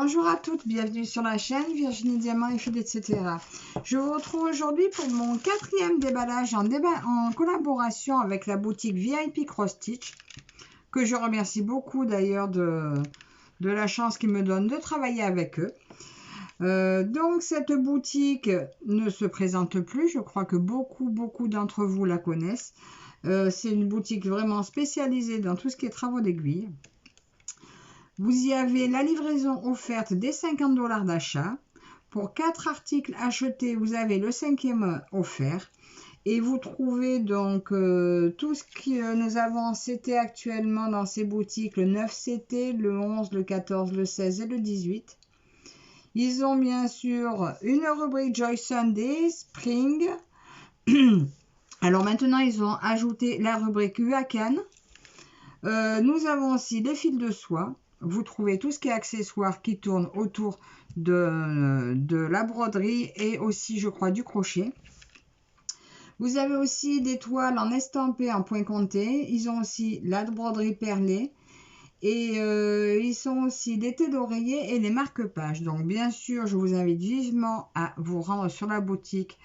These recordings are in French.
Bonjour à toutes, bienvenue sur la chaîne Virginie Diamant et Fil, etc. Je vous retrouve aujourd'hui pour mon 4e déballage en collaboration avec la boutique VIP Cross Stitch, que je remercie beaucoup d'ailleurs de la chance qu'ils me donnent de travailler avec eux. Donc cette boutique ne se présente plus, je crois que beaucoup d'entre vous la connaissent. C'est une boutique vraiment spécialisée dans tout ce qui est travaux d'aiguille. Vous y avez la livraison offerte des 50 $ d'achat. Pour 4 articles achetés, vous avez le 5e offert. Et vous trouvez donc tout ce que nous avons en CT actuellement dans ces boutiques, le 9 CT, le 11, le 14, le 16 et le 18. Ils ont bien sûr une rubrique Joy Sunday, Spring. Alors maintenant, ils ont ajouté la rubrique Huacan. Nous avons aussi les fils de soie. Vous trouvez tout ce qui est accessoires qui tourne autour de la broderie et aussi, je crois, du crochet. Vous avez aussi des toiles en estampé en point compté. Ils ont aussi la broderie perlée. Et ils sont aussi des têtes d'oreiller et les marque-pages. Donc, bien sûr, je vous invite vivement à vous rendre sur la boutique.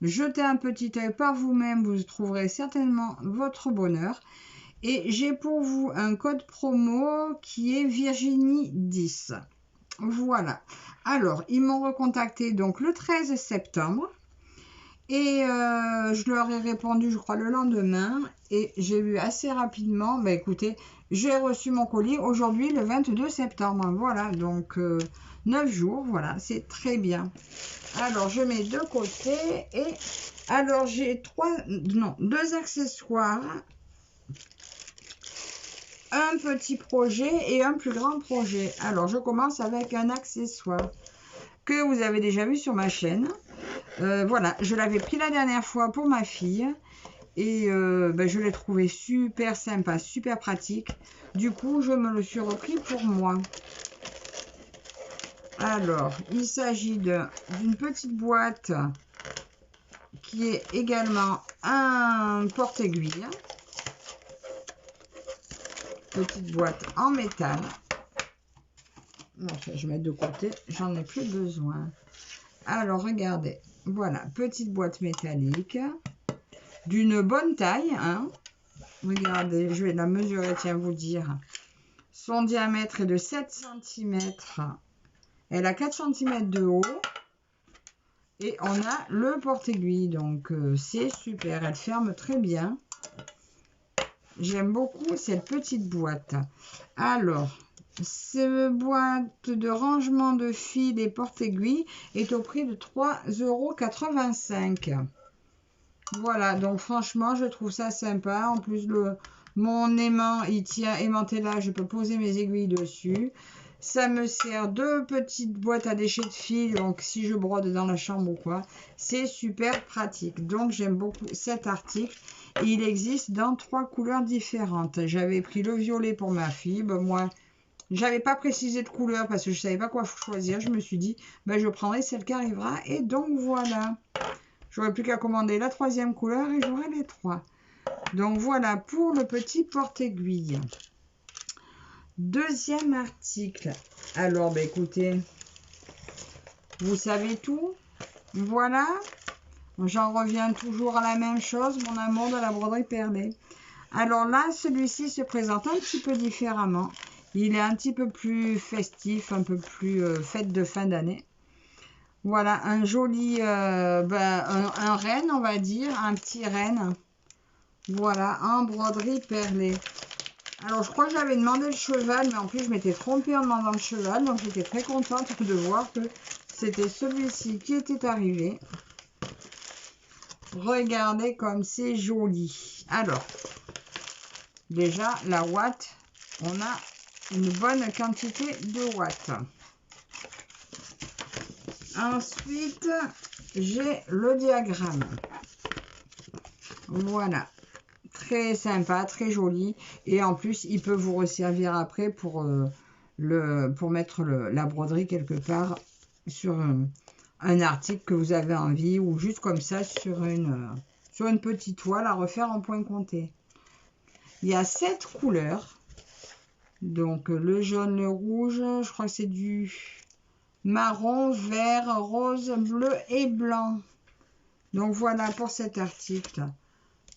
Jetez un petit œil par vous-même. Vous trouverez certainement votre bonheur. Et j'ai pour vous un code promo qui est Virginie 10. Voilà. Alors, ils m'ont recontacté donc le 13 septembre. Et je leur ai répondu, je crois, le lendemain. Et j'ai eu assez rapidement, bah écoutez, j'ai reçu mon colis aujourd'hui, le 22 septembre. Voilà, donc 9 jours, voilà, c'est très bien. Alors, je mets de côté. Et alors, j'ai 2 accessoires. Un petit projet et un plus grand projet. Alors, je commence avec un accessoire que vous avez déjà vu sur ma chaîne. Voilà, je l'avais pris la dernière fois pour ma fille. Et je l'ai trouvé super sympa, super pratique. Du coup, je me le suis repris pour moi. Alors, il s'agit d'une petite boîte qui est également un porte-aiguille. Petite boîte en métal. Enfin, je vais mettre de côté, j'en ai plus besoin. Alors, regardez. Voilà, petite boîte métallique. D'une bonne taille, hein. Regardez, je vais la mesurer, tiens, vous dire. Son diamètre est de 7 cm. Elle a 4 cm de haut. Et on a le porte-aiguille. Donc, c'est super. Elle ferme très bien. J'aime beaucoup cette petite boîte. Alors, cette boîte de rangement de fils et porte-aiguilles est au prix de 3,85 €. Voilà, donc franchement, je trouve ça sympa. En plus, mon aimant, il tient aimanté là. Je peux poser mes aiguilles dessus. Ça me sert de petite boîte à déchets de fil. Donc, si je brode dans la chambre ou quoi, c'est super pratique. Donc, j'aime beaucoup cet article. Il existe dans 3 couleurs différentes. J'avais pris le violet pour ma fille. Ben, moi, j'avais pas précisé de couleur parce que je savais pas quoi choisir. Je me suis dit, ben, je prendrai celle qui arrivera. Et donc, voilà. J'aurais plus qu'à commander la 3e couleur et j'aurai les 3. Donc, voilà pour le petit porte-aiguille. 2e article. Alors, ben, écoutez, vous savez tout. Voilà. J'en reviens toujours à la même chose, mon amour de la broderie perlée. Alors là, celui-ci se présente un petit peu différemment. Il est un petit peu plus festif, un peu plus fête de fin d'année. Voilà, un joli, un renne, on va dire, un petit renne. Voilà, en broderie perlée. Alors, je crois que j'avais demandé le cheval, mais en plus, je m'étais trompée en demandant le cheval. Donc, j'étais très contente de voir que c'était celui-ci qui était arrivé. Regardez comme c'est joli. Alors, déjà, la ouate, on a une bonne quantité de watts. Ensuite, j'ai le diagramme. Voilà. Très sympa, très joli. Et en plus, il peut vous resservir après pour mettre la broderie quelque part sur un article que vous avez envie ou juste comme ça sur une petite toile à refaire en point compté. Il y a 7 couleurs. Donc le jaune, le rouge, je crois que c'est du marron, vert, rose, bleu et blanc. Donc voilà pour cet article.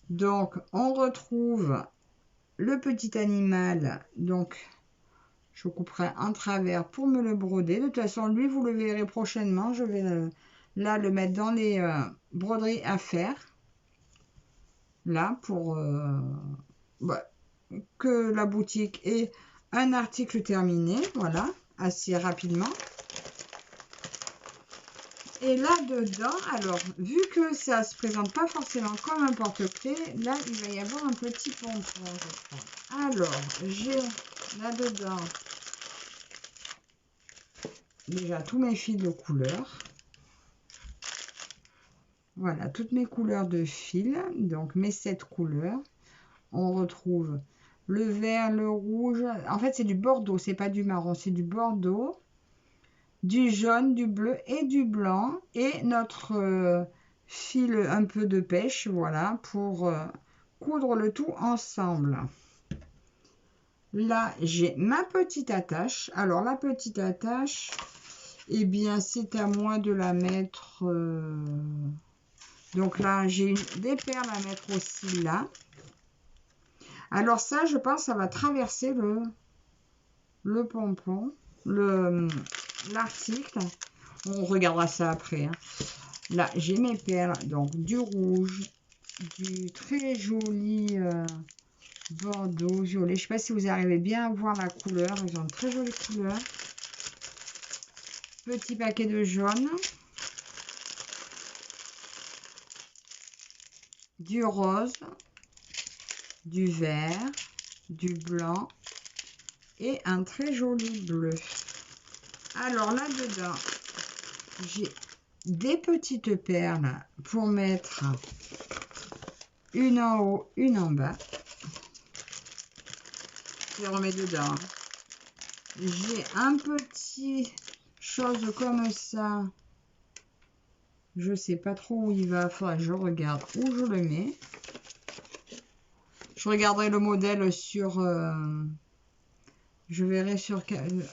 Donc on retrouve le petit animal. Donc je couperai en travers pour me le broder. De toute façon, lui, vous le verrez prochainement. Je vais là le mettre dans les broderies à faire. Là, pour que la boutique ait un article terminé. Voilà, assez rapidement. Et là-dedans, alors, vu que ça se présente pas forcément comme un porte-clés, là, il va y avoir un petit pompon, je crois. Alors, j'ai là-dedans déjà tous mes fils de couleurs. Voilà, toutes mes couleurs de fil, donc mes 7 couleurs. On retrouve le vert, le rouge. En fait, c'est du bordeaux, c'est pas du marron, c'est du bordeaux, du jaune, du bleu et du blanc. Et notre fil un peu de pêche, voilà, pour coudre le tout ensemble. Là, j'ai ma petite attache. Alors, la petite attache, eh bien, c'est à moi de la mettre... Donc là, j'ai des perles à mettre aussi là. Alors ça, je pense, ça va traverser le pompon, l'article. On regardera ça après. Hein. Là, j'ai mes perles, donc du rouge, du très joli bordeaux, violet. Je ne sais pas si vous arrivez bien à voir la couleur. Ils ont une très jolie couleur. Petit paquet de jaune. Du rose, du vert, du blanc et un très joli bleu. Alors là-dedans, j'ai des petites perles pour mettre une en haut, une en bas. Je remets dedans. J'ai un petit chose comme ça. Je sais pas trop où il va. Faudra que je regarde où je le mets. Je regarderai le modèle sur... je verrai sur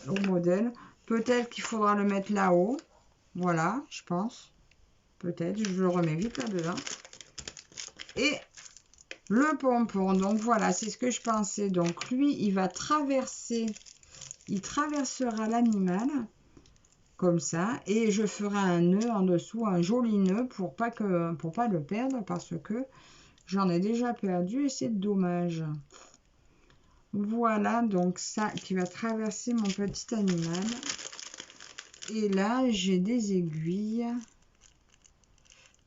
au modèle. Peut-être qu'il faudra le mettre là-haut. Voilà, je pense. Peut-être. Je le remets vite là-dedans. Et le pompon. Donc voilà, c'est ce que je pensais. Donc lui, il va traverser. Il traversera l'animal. Comme ça. Et je ferai un nœud en dessous. Un joli nœud pour pas le perdre. Parce que j'en ai déjà perdu et c'est dommage. Voilà, donc ça qui va traverser mon petit animal. Et là, j'ai des aiguilles.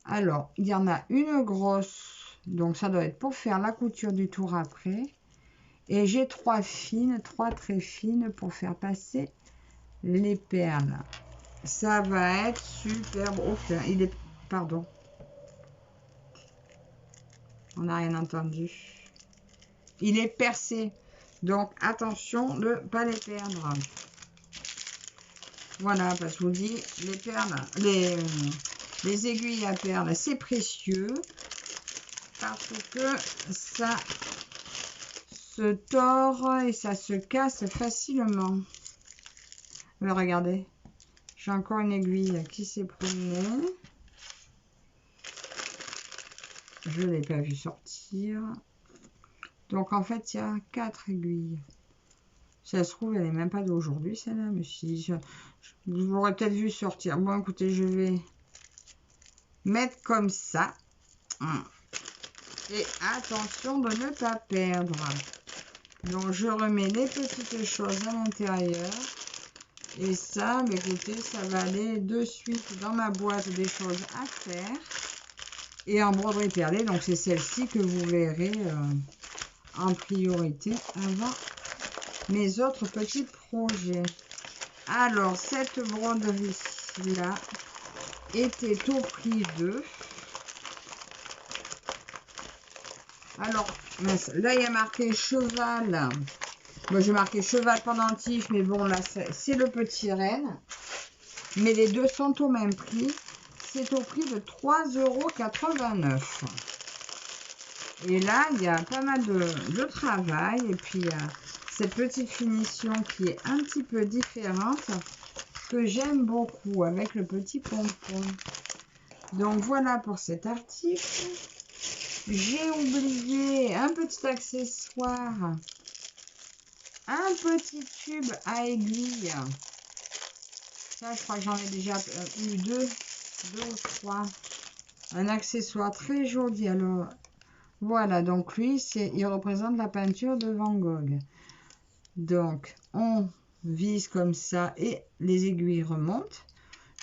Alors, il y en a une grosse. Donc, ça doit être pour faire la couture du tour après. Et j'ai 3 fines, 3 très fines pour faire passer les perles. Ça va être superbe. Oh, il est... Pardon. On n'a rien entendu. Il est percé. Donc, attention de ne pas les perdre. Voilà, parce que je vous dis, les perles, les aiguilles à perles, c'est précieux. Parce que ça se tord et ça se casse facilement. Mais regardez, j'ai encore une aiguille qui s'est promenée. Je ne l'ai pas vu sortir. Donc, en fait, il y a 4 aiguilles. Si ça se trouve, elle n'est même pas d'aujourd'hui, celle-là. Mais si, je l'aurais peut-être vu sortir. Bon, écoutez, je vais mettre comme ça. Et attention de ne pas perdre. Donc, je remets les petites choses à l'intérieur. Et ça, bah, écoutez, ça va aller de suite dans ma boîte des choses à faire. Et en broderie perlée, donc c'est celle-ci que vous verrez en priorité avant mes autres petits projets. Alors, cette broderie-là était au prix de... Alors, là, il y a marqué cheval. Moi, j'ai marqué cheval pendentif, mais bon, là, c'est le petit renne. Mais les deux sont au même prix. C'est au prix de 3,89 €. Et là, il y a pas mal de travail. Et puis, cette petite finition qui est un petit peu différente, que j'aime beaucoup avec le petit pompon. Donc voilà pour cet article. J'ai oublié un petit accessoire, un petit tube à aiguille. Ça, je crois que j'en ai déjà eu deux ou trois. Un accessoire très joli. Alors, voilà. Donc, lui, il représente la peinture de Van Gogh. Donc, on vise comme ça et les aiguilles remontent.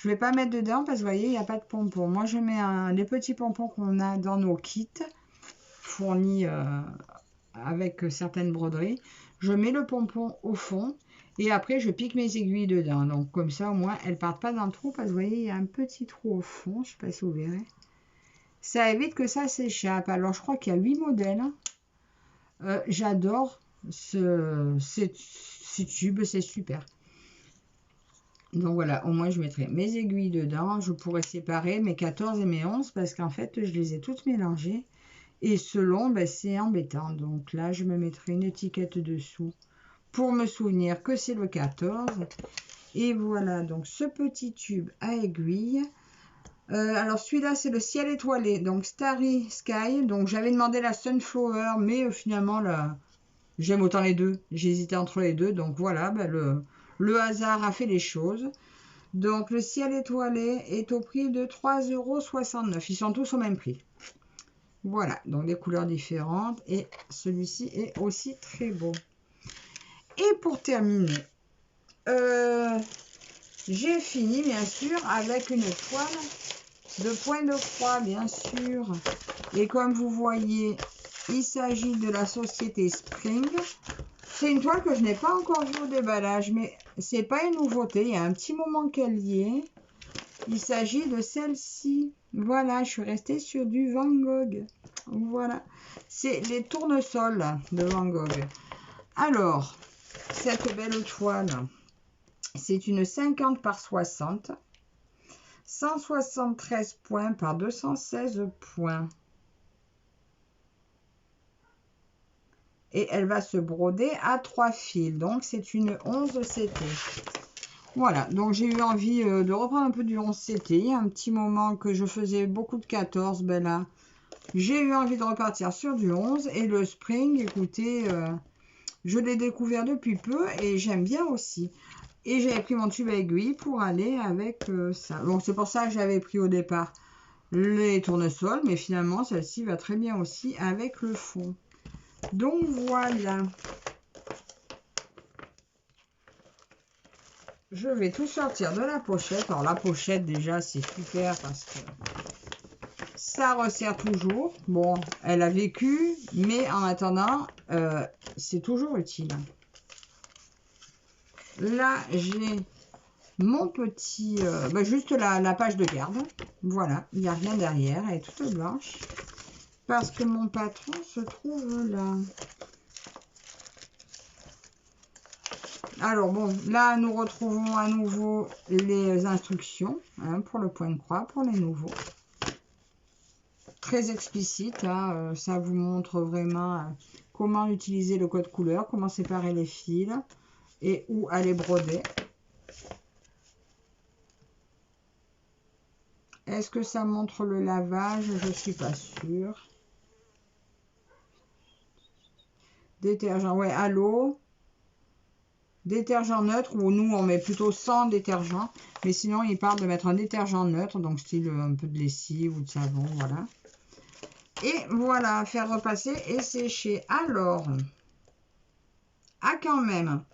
Je ne vais pas mettre dedans parce que vous voyez, il n'y a pas de pompon. Moi, je mets les petits pompons qu'on a dans nos kits fournis avec certaines broderies. Je mets le pompon au fond et après, je pique mes aiguilles dedans. Donc, comme ça, au moins, elles ne partent pas dans le trou parce que vous voyez, il y a un petit trou au fond. Je ne sais pas si vous verrez. Ça évite que ça s'échappe. Alors, je crois qu'il y a 8 modèles. J'adore ces tubes, c'est super. Donc voilà, au moins je mettrai mes aiguilles dedans. Je pourrais séparer mes 14 et mes 11 parce qu'en fait, je les ai toutes mélangées. Et selon, c'est embêtant. Donc là, je me mettrai une étiquette dessous pour me souvenir que c'est le 14. Et voilà, donc ce petit tube à aiguille. Alors celui-là, c'est le ciel étoilé, donc Starry Sky. Donc j'avais demandé la Sunflower, mais finalement, là, j'aime autant les deux. J'hésitais entre les deux, donc voilà, le hasard a fait les choses. Donc le ciel étoilé est au prix de 3,69 €. Ils sont tous au même prix. Voilà, donc des couleurs différentes. Et celui-ci est aussi très beau. Et pour terminer, j'ai fini bien sûr avec une toile de point de croix, bien sûr. Et comme vous voyez, il s'agit de la société Spring. C'est une toile que je n'ai pas encore vue au déballage, mais c'est pas une nouveauté. Il y a un petit moment qu'elle y est. Il s'agit de celle-ci. Voilà, je suis restée sur du Van Gogh. Voilà. C'est les tournesols de Van Gogh. Alors, cette belle toile, c'est une 50 par 60. 173 points par 216 points. Et elle va se broder à 3 fils. Donc, c'est une 11 CT. Voilà. Donc, j'ai eu envie de reprendre un peu du 11 CT. Il y a un petit moment que je faisais beaucoup de 14. Ben là, j'ai eu envie de repartir sur du 11. Et le Spring, écoutez, je l'ai découvert depuis peu et j'aime bien aussi. Et j'avais pris mon tube à aiguille pour aller avec ça. Donc, c'est pour ça que j'avais pris au départ les tournesols. Mais finalement, celle-ci va très bien aussi avec le fond. Donc voilà, je vais tout sortir de la pochette. Alors la pochette déjà c'est super parce que ça resserre toujours. Bon, elle a vécu, mais en attendant, c'est toujours utile. Là j'ai mon petit, juste la page de garde. Voilà, il n'y a rien derrière, elle est toute blanche. Parce que mon patron se trouve là. Alors bon, là nous retrouvons à nouveau les instructions pour le point de croix, pour les nouveaux. Très explicite, hein, ça vous montre vraiment comment utiliser le code couleur, comment séparer les fils et où aller broder. Est-ce que ça montre le lavage? Je ne suis pas sûre. Détergent, ouais, à l'eau. Détergent neutre, ou nous on met plutôt sans détergent, mais sinon il parle de mettre un détergent neutre, donc style un peu de lessive ou de savon, voilà. Et voilà, faire repasser et sécher. Alors, quand même.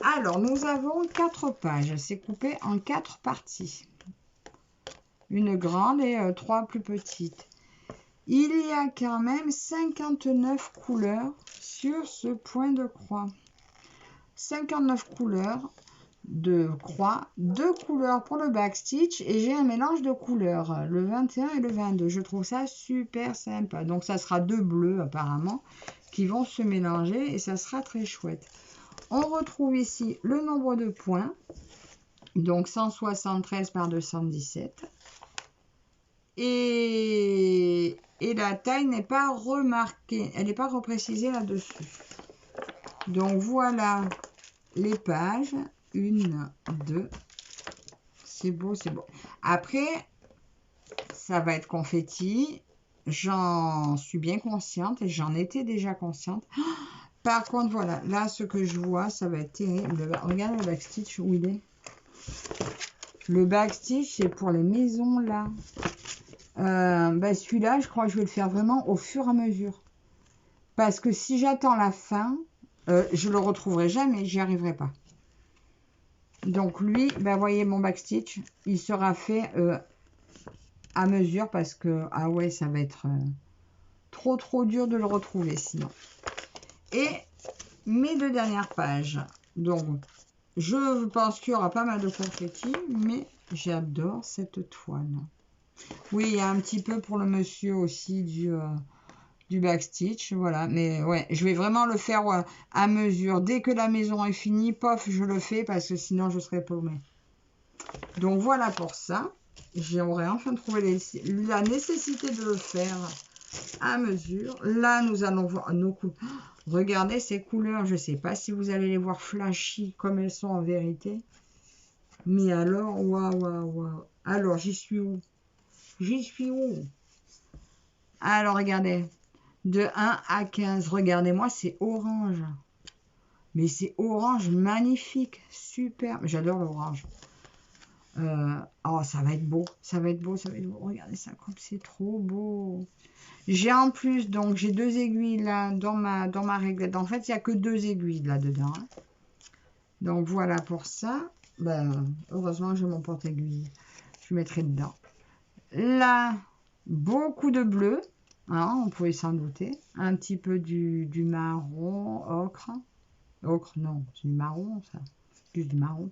Alors, nous avons 4 pages, c'est coupé en 4 parties. Une grande et 3 plus petites. Il y a quand même 59 couleurs sur ce point de croix. 59 couleurs de croix, 2 couleurs pour le backstitch et j'ai un mélange de couleurs, le 21 et le 22. Je trouve ça super sympa. Donc ça sera 2 bleus apparemment qui vont se mélanger et ça sera très chouette. On retrouve ici le nombre de points, donc 173 par 217. Et la taille n'est pas remarquée, elle n'est pas reprécisée là-dessus. Donc voilà les pages. 1, 2. C'est beau, c'est beau. Après, ça va être confetti. J'en suis bien consciente et j'en étais déjà consciente. Par contre, voilà, là, ce que je vois, ça va être terrible. Regarde le backstitch, où il est. Le backstitch, c'est pour les maisons, là. Celui-là, je crois que je vais le faire vraiment au fur et à mesure. Parce que si j'attends la fin, je le retrouverai jamais, j'y arriverai pas. Donc lui, voyez mon backstitch, il sera fait à mesure parce que, ah ouais, ça va être trop dur de le retrouver sinon. Et mes 2 dernières pages. Donc, je pense qu'il y aura pas mal de confetti, mais j'adore cette toile. Oui, il y a un petit peu pour le monsieur aussi du backstitch, voilà. Mais ouais, je vais vraiment le faire à mesure. Dès que la maison est finie, pof, je le fais parce que sinon je serai paumée. Donc voilà pour ça. J'aurais enfin trouvé la nécessité de le faire à mesure. Là, nous allons voir nos couleurs. Regardez ces couleurs. Je ne sais pas si vous allez les voir flashy comme elles sont en vérité. Mais alors, waouh. Alors, j'y suis où? J'y suis où? Alors, regardez. De 1 à 15. Regardez-moi, c'est orange. Mais c'est orange magnifique. Super. J'adore l'orange. Oh, ça va être beau. Ça va être beau. Regardez ça comme c'est trop beau. J'ai en plus, donc j'ai 2 aiguilles là dans ma réglette. En fait, il n'y a que 2 aiguilles là-dedans. Hein. Donc voilà pour ça. Heureusement, j'ai mon porte-aiguille. Je mettrai dedans. Là, beaucoup de bleu. Hein, on pouvait s'en douter. Un petit peu du marron, ocre. Ocre, non, c'est du marron, ça. Juste du marron.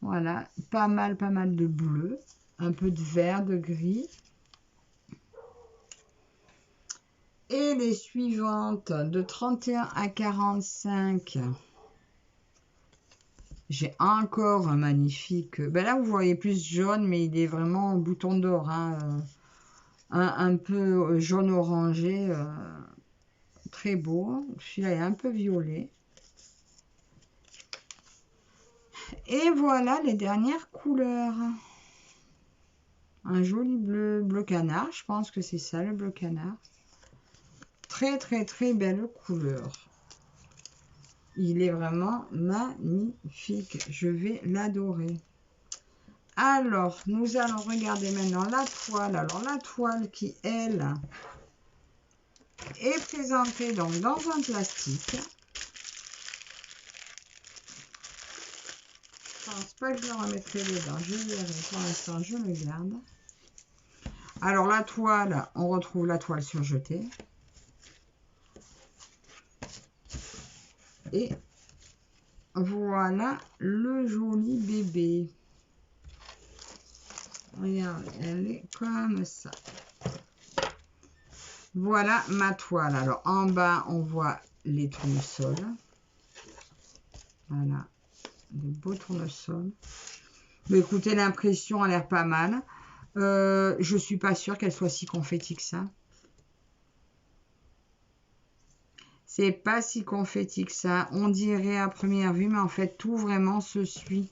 Voilà, pas mal de bleu. Un peu de vert, de gris. Et les suivantes, de 31 à 45. J'ai encore un magnifique. Là, vous voyez plus jaune, mais il est vraiment en bouton d'or. Hein, un peu jaune orangé. Très beau. Celui-là est un peu violet. Et voilà les dernières couleurs. Un joli bleu canard. Je pense que c'est ça, le bleu canard. Très belle couleur. Il est vraiment magnifique. Je vais l'adorer. Alors, nous allons regarder maintenant la toile. Alors, la toile qui, elle, est présentée donc dans un plastique. Je pense pas que je le remettrai dedans. Je verrai. Pour l'instant, je le garde. Alors, la toile, on retrouve la toile surjetée. Et voilà le joli bébé. Regardez, elle est comme ça. Voilà ma toile. Alors, en bas, on voit les tournesols. Voilà, des beaux tournesols. Mais écoutez, l'impression a l'air pas mal. Je ne suis pas sûre qu'elle soit si confetti que ça. C'est pas si confetti que ça. On dirait à première vue, mais en fait, tout vraiment se suit.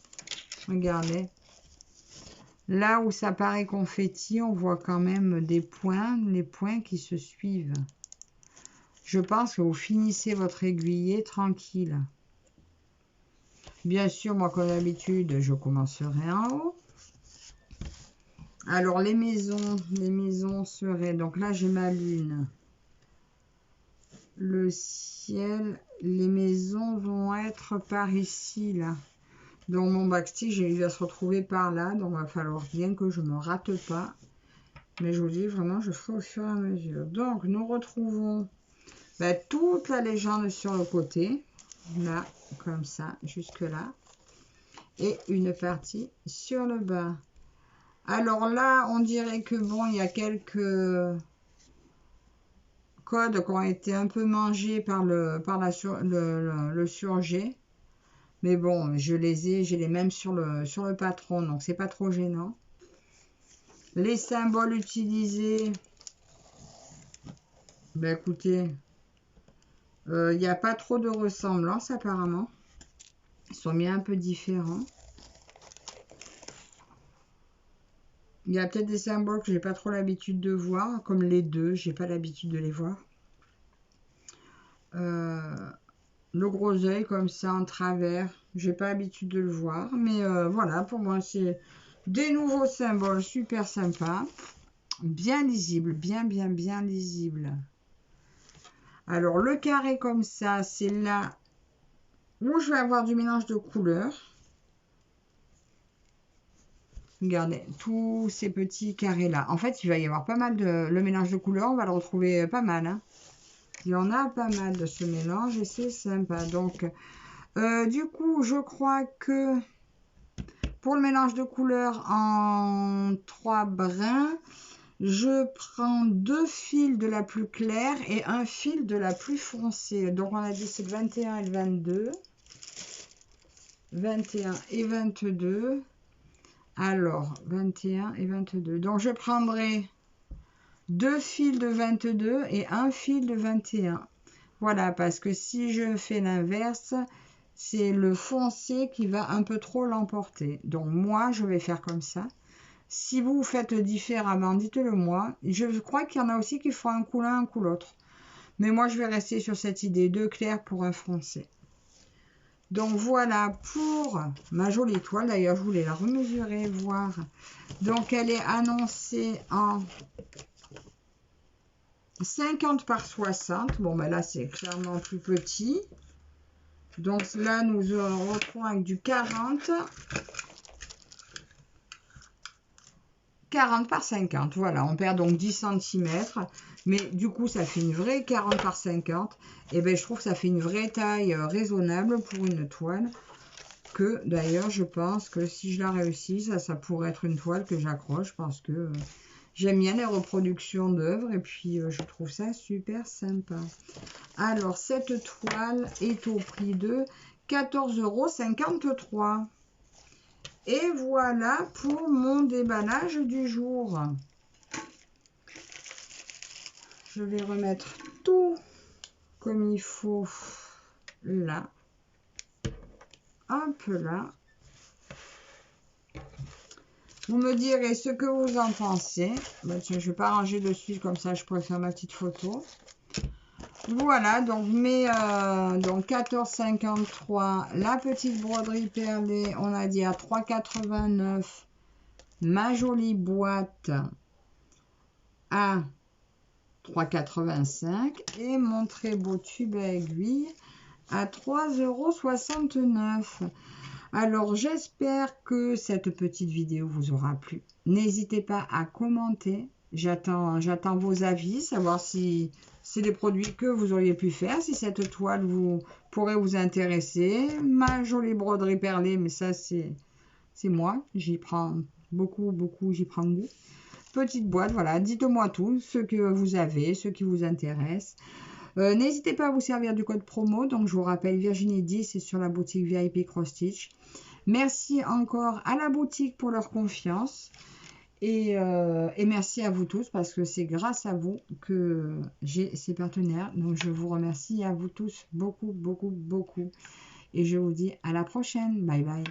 Regardez. Là où ça paraît confetti, on voit quand même des points, les points qui se suivent. Je pense que vous finissez votre aiguillé tranquille. Bien sûr, moi, comme d'habitude, je commencerai en haut. Alors, les maisons seraient... Donc là, j'ai ma lune. Le ciel, les maisons vont être par ici, là. Donc, mon backstitch, il va se retrouver par là. Donc, il va falloir bien que je ne me rate pas. Mais je vous dis, vraiment, je ferai au fur et à mesure. Donc, nous retrouvons toute la légende sur le côté. Là, comme ça, jusque là. Et une partie sur le bas. Alors là, on dirait que bon, il y a quelques codes qui ont été un peu mangés par le surjet. Mais bon, j'ai les mêmes sur le patron, donc c'est pas trop gênant. Les symboles utilisés, écoutez, Il n'y a pas trop de ressemblance apparemment. Ils sont bien un peu différents. Il y a peut-être des symboles que j'ai pas trop l'habitude de voir, comme les deux, j'ai pas l'habitude de les voir. Le gros œil comme ça en travers, j'ai pas l'habitude de le voir, mais voilà, pour moi c'est des nouveaux symboles super sympas, bien lisibles, bien lisibles. Alors le carré comme ça, c'est là où je vais avoir du mélange de couleurs. Regardez, tous ces petits carrés-là. En fait, il va y avoir pas mal de... Le mélange de couleurs, on va le retrouver pas mal. Hein. Il y en a pas mal de ce mélange et c'est sympa. Donc, du coup, je crois que pour le mélange de couleurs en 3 brins, je prends 2 fils de la plus claire et un fil de la plus foncée. Donc, on a dit c'est le 21 et le 22. 21 et 22. Alors, 21 et 22. Donc, je prendrai 2 fils de 22 et un fil de 21. Voilà, parce que si je fais l'inverse, c'est le foncé qui va un peu trop l'emporter. Donc, moi, je vais faire comme ça. Si vous faites différemment, dites-le moi. Je crois qu'il y en a aussi qui font un coup l'un, un coup l'autre. Mais moi, je vais rester sur cette idée de clair pour un foncé. Donc voilà pour ma jolie toile. D'ailleurs, je voulais la remesurer, voir. Donc elle est annoncée en 50 par 60. Bon, ben là, c'est clairement plus petit. Donc là, nous retrouvons avec du 40. 40 par 50. Voilà, on perd donc 10 cm. Mais du coup, ça fait une vraie 40 par 50. Et bien, je trouve que ça fait une vraie taille raisonnable pour une toile. Que d'ailleurs, je pense que si je la réussis, ça pourrait être une toile que j'accroche parce que j'aime bien les reproductions d'œuvres et puis je trouve ça super sympa. Alors, cette toile est au prix de 14,53 €. Et voilà pour mon déballage du jour. Je vais remettre tout comme il faut là. Un peu là. Vous me direz ce que vous en pensez. Ben, tiens, je ne vais pas ranger dessus, comme ça je pourrais faire ma petite photo. Voilà, donc, donc 14,53. La petite broderie perlée, on a dit à 3,89. Ma jolie boîte à 3,85. Et mon très beau tube à aiguille à 3,69 €. Alors, j'espère que cette petite vidéo vous aura plu. N'hésitez pas à commenter. J'attends vos avis, savoir si c'est des produits que vous auriez pu faire, si cette toile pourrait vous intéresser. Ma jolie broderie perlée, mais ça, c'est moi. J'y prends beaucoup, j'y prends goût. Petite boîte, voilà. Dites-moi tout, ce que vous avez, ce qui vous intéresse. N'hésitez pas à vous servir du code promo. Donc, je vous rappelle, Virginie 10, c'est sur la boutique VIP Cross Stitch. Merci encore à la boutique pour leur confiance. Et merci à vous tous parce que c'est grâce à vous que j'ai ces partenaires. Donc, je vous remercie à vous tous beaucoup. Et je vous dis à la prochaine. Bye bye.